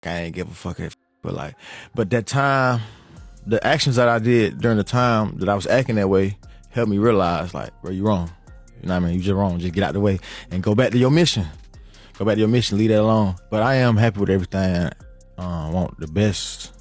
I ain't give a fuck if, but that time, the actions that I did during the time that I was acting that way helped me realize, like, bro, you wrong. You know what I mean? You just wrong. Just get out the way and go back to your mission. Go back to your mission. Leave that alone. But I am happy with everything. Want the best.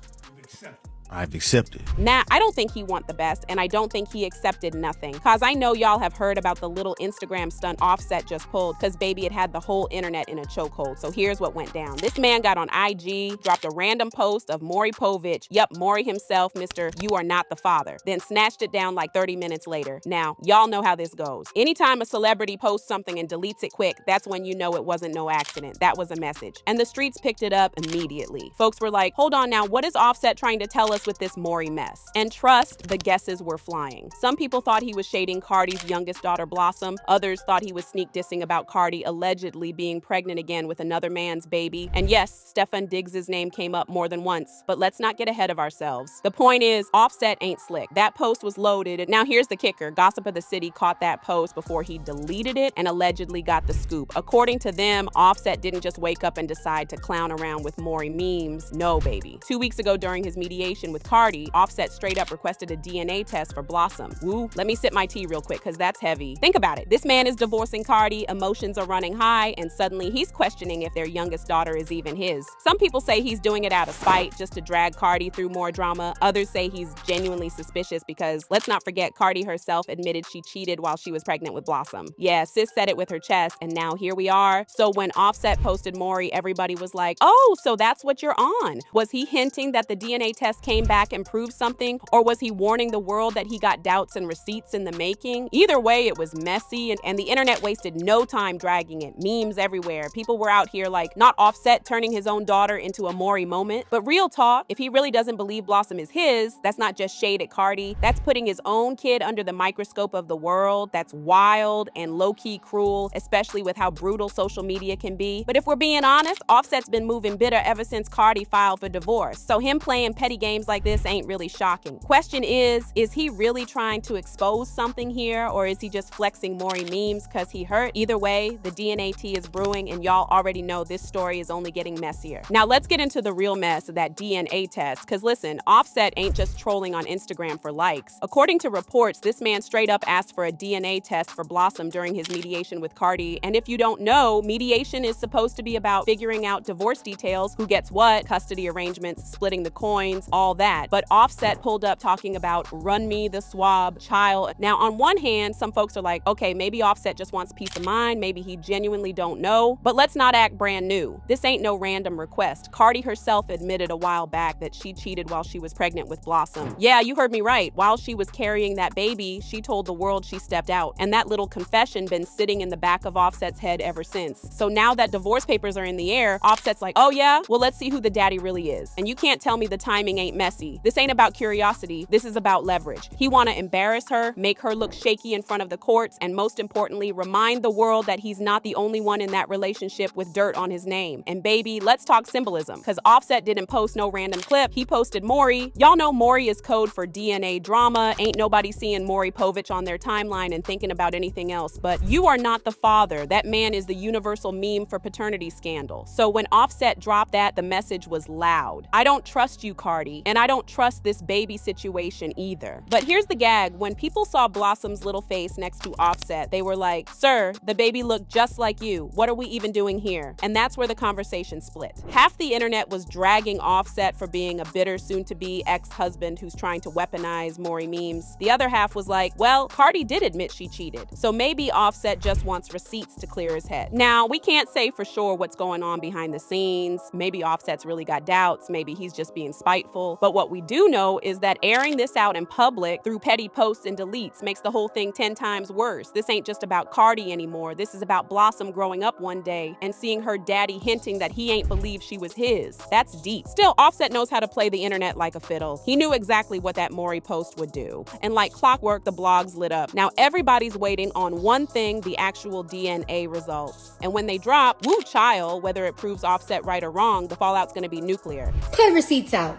I've accepted. Nah, I don't think he want the best, and I don't think he accepted nothing. Cause I know y'all have heard about the little Instagram stunt Offset just pulled, cause baby it had the whole internet in a chokehold. So here's what went down. This man got on IG, dropped a random post of Maury Povich, yup, Maury himself, Mr. You Are Not the Father, then snatched it down like 30 minutes later. Now, y'all know how this goes. Anytime a celebrity posts something and deletes it quick, that's when you know it wasn't no accident. That was a message. And the streets picked it up immediately. Folks were like, hold on now, what is Offset trying to tell us with this Maury mess? And trust, the guesses were flying. Some people thought he was shading Cardi's youngest daughter, Blossom. Others thought he was sneak dissing about Cardi allegedly being pregnant again with another man's baby. And yes, Stefan Diggs' name came up more than once, but let's not get ahead of ourselves. The point is, Offset ain't slick. That post was loaded. Now here's the kicker. Gossip of the City caught that post before he deleted it and allegedly got the scoop. According to them, Offset didn't just wake up and decide to clown around with Maury memes. No, baby. 2 weeks ago during his mediation with Cardi, Offset straight up requested a DNA test for Blossom. Woo, let me sip my tea real quick, cause that's heavy. Think about it. This man is divorcing Cardi, emotions are running high, and suddenly he's questioning if their youngest daughter is even his. Some people say he's doing it out of spite, just to drag Cardi through more drama. Others say he's genuinely suspicious because, let's not forget, Cardi herself admitted she cheated while she was pregnant with Blossom. Yeah, sis said it with her chest, and now here we are. So when Offset posted Maury, everybody was like, oh, so that's what you're on. Was he hinting that the DNA test came back and proved something, or was he warning the world that he got doubts and receipts in the making? Either way, it was messy, and the internet wasted no time dragging it. Memes everywhere. People were out here like, not Offset turning his own daughter into a Maury moment, but real talk, if he really doesn't believe Blossom is his, that's not just shade at Cardi, that's putting his own kid under the microscope of the world. That's wild and low-key cruel, especially with how brutal social media can be. But if we're being honest, Offset's been moving bitter ever since Cardi filed for divorce. So him playing petty games like this ain't really shocking. Question is he really trying to expose something here, or is he just flexing Maury memes cause he hurt? Either way, the DNA tea is brewing, and y'all already know this story is only getting messier. Now let's get into the real mess of that DNA test, cause listen, Offset ain't just trolling on Instagram for likes. According to reports, this man straight up asked for a DNA test for Blossom during his mediation with Cardi, and if you don't know, mediation is supposed to be about figuring out divorce details, who gets what, custody arrangements, splitting the coins, all that. But Offset pulled up talking about run me the swab child. Now on one hand, some folks are like, okay, maybe Offset just wants peace of mind, maybe he genuinely don't know, but let's not act brand new. This ain't no random request. Cardi herself admitted a while back that she cheated while she was pregnant with Blossom. Yeah, you heard me right. While she was carrying that baby, she told the world she stepped out, and that little confession been sitting in the back of Offset's head ever since. So now that divorce papers are in the air, Offset's like, oh yeah, well let's see who the daddy really is. And you can't tell me the timing ain't messy. This ain't about curiosity, this is about leverage. He wanna embarrass her, make her look shaky in front of the courts, and most importantly, remind the world that he's not the only one in that relationship with dirt on his name. And baby, let's talk symbolism, cause Offset didn't post no random clip, he posted Maury. Y'all know Maury is code for DNA drama. Ain't nobody seeing Maury Povich on their timeline and thinking about anything else, but you are not the father. That man is the universal meme for paternity scandal. So when Offset dropped that, the message was loud. I don't trust you, Cardi, and I don't trust this baby situation either. But here's the gag. When people saw Blossom's little face next to Offset, they were like, sir, the baby looked just like you. What are we even doing here? And that's where the conversation split. Half the internet was dragging Offset for being a bitter soon-to-be ex-husband who's trying to weaponize Maury memes. The other half was like, well, Cardi did admit she cheated, so maybe Offset just wants receipts to clear his head. Now, we can't say for sure what's going on behind the scenes. Maybe Offset's really got doubts, maybe he's just being spiteful. But what we do know is that airing this out in public through petty posts and deletes makes the whole thing 10 times worse. This ain't just about Cardi anymore. This is about Blossom growing up one day and seeing her daddy hinting that he ain't believe she was his. That's deep. Still, Offset knows how to play the internet like a fiddle. He knew exactly what that Maury post would do. And like clockwork, the blogs lit up. Now everybody's waiting on one thing, the actual DNA results. And when they drop, woo child, whether it proves Offset right or wrong, the fallout's gonna be nuclear. Put receipts out.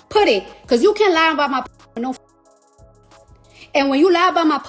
Put it, because you can't lie about my no. And when you lie about my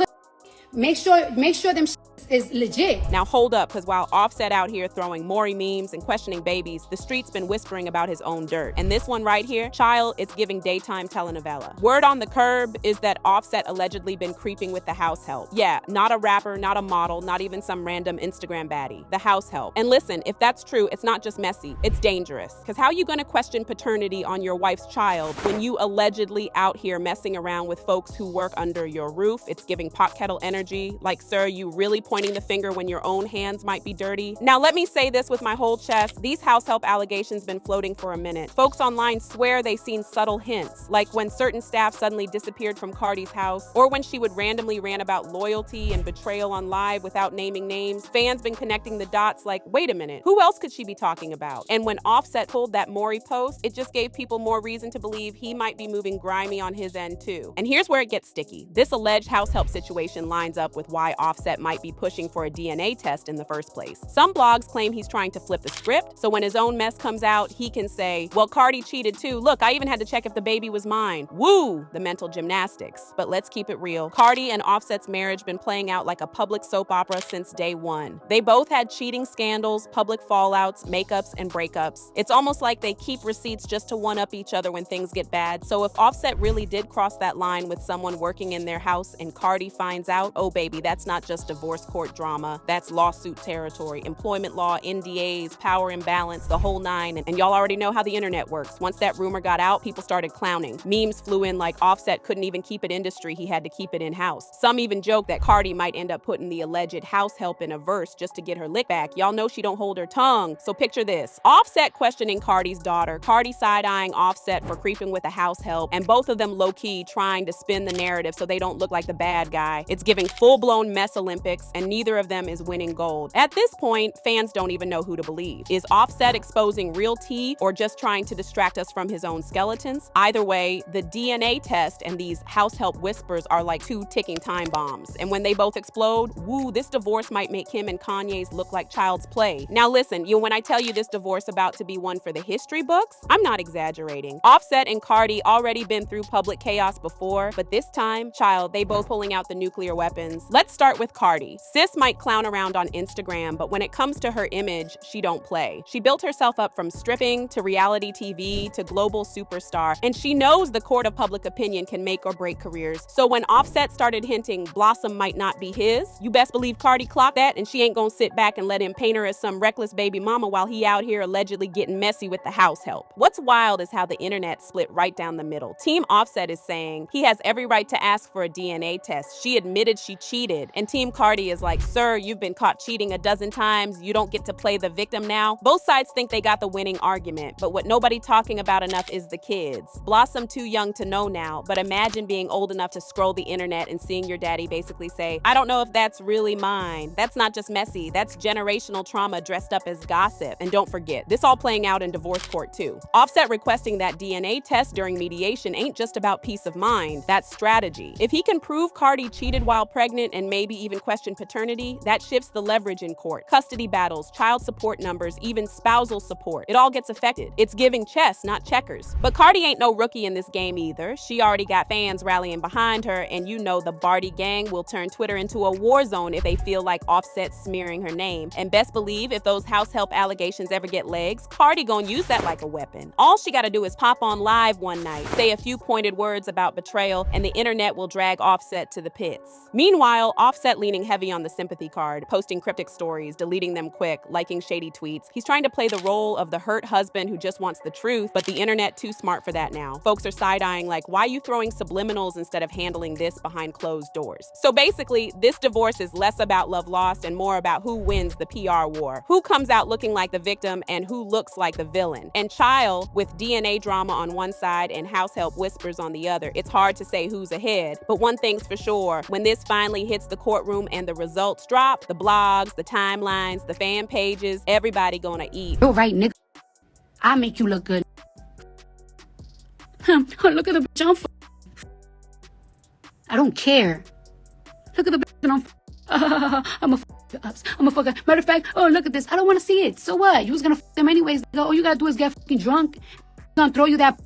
make sure them is legit. Now hold up, because while Offset out here throwing Maury memes and questioning babies, the street's been whispering about his own dirt. And this one right here, child, it's giving daytime telenovela. Word on the curb is that Offset allegedly been creeping with the house help. Yeah, not a rapper, not a model, not even some random Instagram baddie. The house help. And listen, if that's true, it's not just messy, it's dangerous. Because how you gonna question paternity on your wife's child when you allegedly out here messing around with folks who work under your roof? It's giving pot kettle energy. Like, sir, you really pointing the finger when your own hands might be dirty? Now let me say this with my whole chest. These house help allegations been floating for a minute. Folks online swear they seen subtle hints, like when certain staff suddenly disappeared from Cardi's house, or when she would randomly rant about loyalty and betrayal on live without naming names. Fans been connecting the dots like, wait a minute, who else could she be talking about? And when Offset pulled that Maury post, it just gave people more reason to believe he might be moving grimy on his end too. And here's where it gets sticky. This alleged house help situation lines up with why Offset might be pushing for a DNA test in the first place. Some blogs claim he's trying to flip the script, so when his own mess comes out, he can say, well, Cardi cheated too. Look, I even had to check if the baby was mine. Woo, the mental gymnastics. But let's keep it real. Cardi and Offset's marriage been playing out like a public soap opera since day one. They both had cheating scandals, public fallouts, makeups, and breakups. It's almost like they keep receipts just to one-up each other when things get bad. So if Offset really did cross that line with someone working in their house and Cardi finds out, oh baby, that's not just divorce court drama, that's lawsuit territory, employment law, NDAs, power imbalance, the whole nine. And y'all already know how the internet works. Once that rumor got out, people started clowning. Memes flew in like Offset couldn't even keep it industry, he had to keep it in-house. Some even joked that Cardi might end up putting the alleged house help in a verse just to get her lick back. Y'all know she don't hold her tongue. So picture this. Offset questioning Cardi's daughter, Cardi side-eyeing Offset for creeping with a house help, and both of them low-key trying to spin the narrative so they don't look like the bad guy. It's giving full-blown mess Olympics, and neither of them is winning gold. At this point, fans don't even know who to believe. Is Offset exposing real tea or just trying to distract us from his own skeletons? Either way, the DNA test and these house help whispers are like two ticking time bombs. And when they both explode, woo, this divorce might make him and Kanye's look like child's play. Now listen, when I tell you this divorce about to be one for the history books, I'm not exaggerating. Offset and Cardi already been through public chaos before, but this time, child, they both pulling out the nuclear weapons. Let's start with Cardi. Sis might clown around on Instagram, but when it comes to her image, she don't play. She built herself up from stripping to reality TV to global superstar, and she knows the court of public opinion can make or break careers. So when Offset started hinting Blossom might not be his, you best believe Cardi clocked that, and she ain't gonna sit back and let him paint her as some reckless baby mama while he out here allegedly getting messy with the house help. What's wild is how the internet split right down the middle. Team Offset is saying he has every right to ask for a DNA test. She admitted she cheated. And Team Cardi is like, sir, you've been caught cheating a dozen times. You don't get to play the victim now. Both sides think they got the winning argument, but what nobody talking about enough is the kids. Blossom too young to know now, but imagine being old enough to scroll the internet and seeing your daddy basically say, I don't know if that's really mine. That's not just messy, that's generational trauma dressed up as gossip. And don't forget, this all playing out in divorce court too. Offset requesting that DNA test during mediation ain't just about peace of mind, that's strategy. If he can prove Cardi cheated while pregnant and maybe even question paternity, that shifts the leverage in court. Custody battles, child support numbers, even spousal support. It all gets affected. It's giving chess, not checkers. But Cardi ain't no rookie in this game either. She already got fans rallying behind her, and you know the Barty gang will turn Twitter into a war zone if they feel like Offset smearing her name. And best believe if those house help allegations ever get legs, Cardi gonna use that like a weapon. All she gotta do is pop on live one night, say a few pointed words about betrayal, and the internet will drag Offset to the pits. Meanwhile, Offset leaning heavy on the sympathy card, posting cryptic stories, deleting them quick, liking shady tweets. He's trying to play the role of the hurt husband who just wants the truth, but the internet too smart for that now. Folks are side-eyeing like, why are you throwing subliminals instead of handling this behind closed doors? So basically, this divorce is less about love lost and more about who wins the PR war. Who comes out looking like the victim and who looks like the villain. And child, with DNA drama on one side and house help whispers on the other, it's hard to say who's ahead. But one thing's for sure, when this finally hits the courtroom and the results drop, the blogs, the timelines, the fan pages, everybody gonna eat. You're right, nigga. I make you look good. Look at the bitch I don't care. Look at the bitch I'm a ups. I'm a fucker. Matter of fact, oh, look at this. I don't want to see it. So what? You was gonna them anyways. All you gotta do is get fucking drunk. Gonna throw you that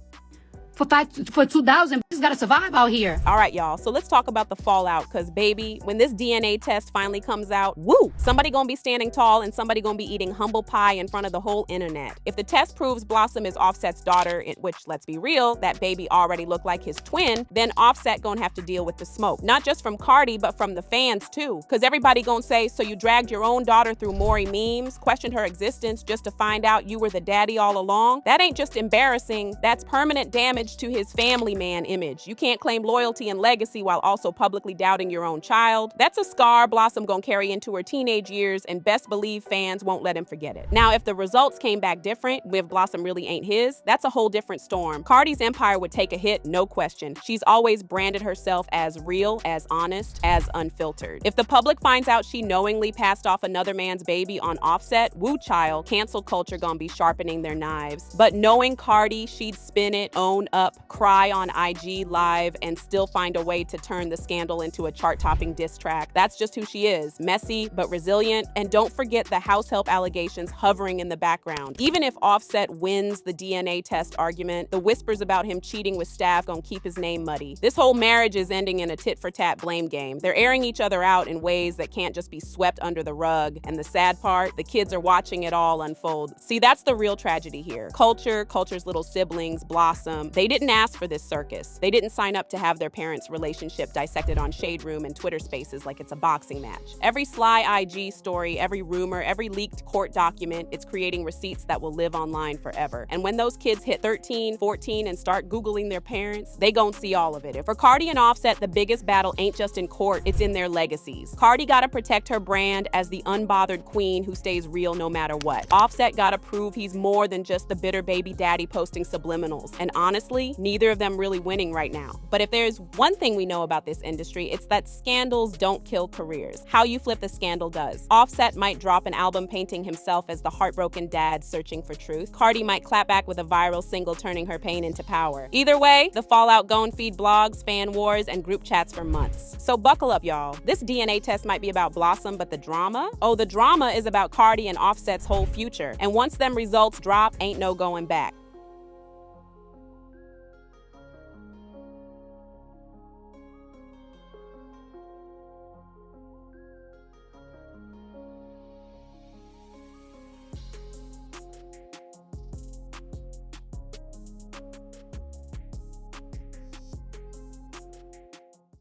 for 2000. Bitches gotta survive out here. All right, y'all. So let's talk about the fallout, because baby, when this DNA test finally comes out, woo, somebody gonna be standing tall and somebody gonna be eating humble pie in front of the whole internet. If the test proves Blossom is Offset's daughter, which, let's be real, that baby already looked like his twin, then Offset gonna have to deal with the smoke. Not just from Cardi, but from the fans too. Because everybody gonna say, so you dragged your own daughter through Maury memes, questioned her existence just to find out you were the daddy all along? That ain't just embarrassing, that's permanent damage to his family man image. You can't claim loyalty and legacy while also publicly doubting your own child. That's a scar Blossom gonna carry into her teenage years, and best believe fans won't let him forget it. Now, if the results came back different, if Blossom really ain't his, that's a whole different storm. Cardi's empire would take a hit, no question. She's always branded herself as real, as honest, as unfiltered. If the public finds out she knowingly passed off another man's baby on Offset, woo child, cancel culture gonna be sharpening their knives. But knowing Cardi, she'd spin it, own up, cry on IG Live, and still find a way to turn the scandal into a chart-topping diss track. That's just who she is, messy but resilient. And don't forget the house help allegations hovering in the background. Even if Offset wins the DNA test argument, the whispers about him cheating with staff gonna keep his name muddy. This whole marriage is ending in a tit-for-tat blame game. They're airing each other out in ways that can't just be swept under the rug. And the sad part, the kids are watching it all unfold. See, that's the real tragedy here. Culture's little siblings, Blossom, they didn't ask for this circus. They didn't sign up to have their parents' relationship dissected on Shade Room and Twitter Spaces like it's a boxing match. Every sly IG story, every rumor, every leaked court document, it's creating receipts that will live online forever. And when those kids hit 13, 14, and start Googling their parents, they gon' see all of it. For Cardi and Offset, the biggest battle ain't just in court, it's in their legacies. Cardi gotta protect her brand as the unbothered queen who stays real no matter what. Offset gotta prove he's more than just the bitter baby daddy posting subliminals. And honestly, neither of them really winning right now. But if there's one thing we know about this industry, it's that scandals don't kill careers. How you flip the scandal does. Offset might drop an album painting himself as the heartbroken dad searching for truth. Cardi might clap back with a viral single turning her pain into power. Either way, the fallout gon' feed blogs, fan wars, and group chats for months. So buckle up, y'all. This DNA test might be about Blossom, but the drama? Oh, the drama is about Cardi and Offset's whole future. And once them results drop, ain't no going back.